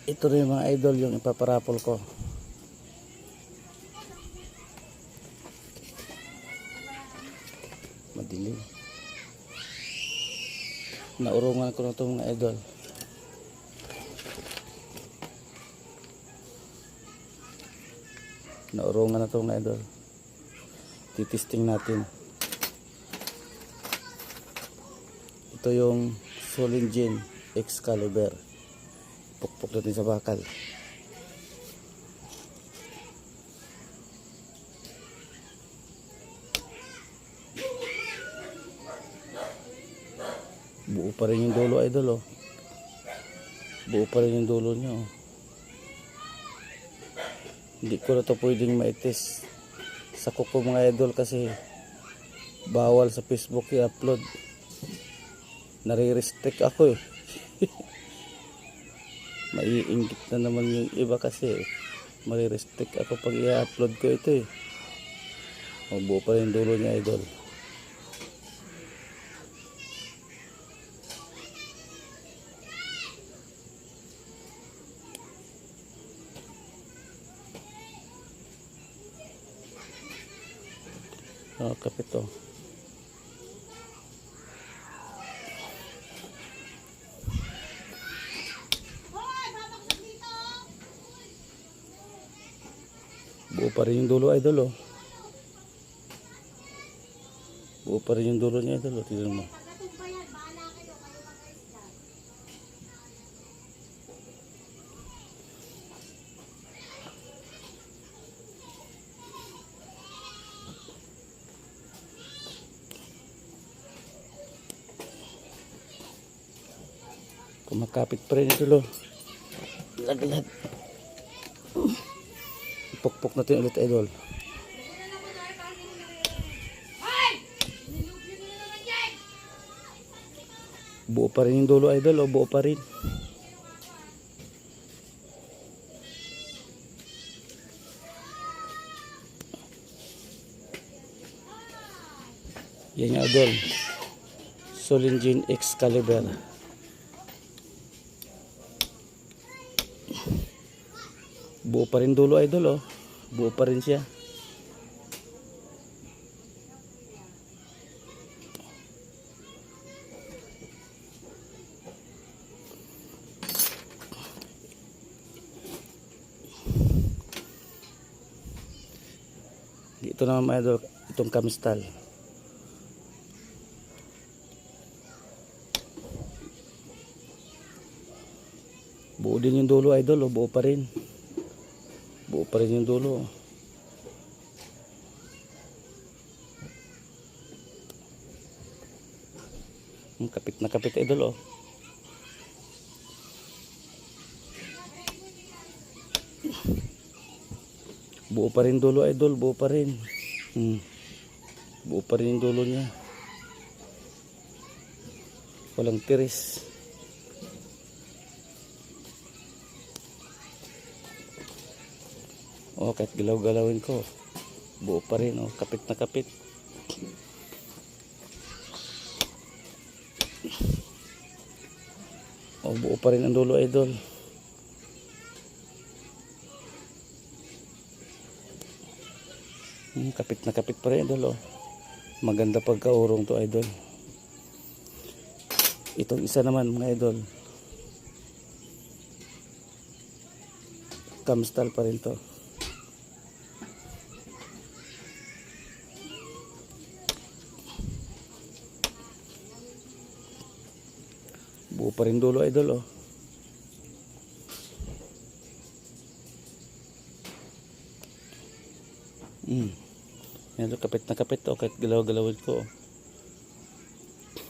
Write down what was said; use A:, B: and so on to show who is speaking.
A: Ito rin mga idol yung ipaparapol ko. Madilim. Naurungan ko na ito mga idol. Naurungan na ito mga idol. Titisting natin. Ito yung Solingen Excalibur. Pukpok natin sa bakal. Buo pa rin yung dulo idol oh. Buo pa rin yung dulo nyo oh. Hindi ko na ito pwedeng maitis sa kuko mga idol kasi bawal sa Facebook i-upload. Nare-restrict ako eh. Maiinggit na naman yung iba kasi mare-restrict ako pag i-upload ko ito eh. Buo pa rin yung dulo niya idol. Kapit to. Buo pa rin yung dulo idol oh. Buo pa rin yung dulo niya idol oh. Tignan mo. Kumakapit pa rin idol oh. Laglag. Pukpok natin ulit idol. Buo pa rin yung dulo idol o buo pa rin. Yan yung idol. Solingen Excalibur. Buo pa rin dulo idol oh. Buo pa rin siya. Ito naman mga idol, itong Camstal. Buo din yung dulo idol oh. Buo pa rin. Buo pa rin yung dulo. Kapit na kapit idol oh. Buo pa rin dulo idol. Buo pa rin. Buo pa rin yung dulo niya. Walang tiris. Oh, kahit galaw-galawin ko, buo pa rin oh, kapit na kapit. Oh, buo pa rin ang dulo idol. Kapit na kapit pa rin idol oh. Maganda pagkaurong to idol. Itong isa naman mga idol, Camstal pa rin to. Buo pa rin dulo idol oh. Yan, kapit na kapit oh, kahit galaw-galawin ko oh.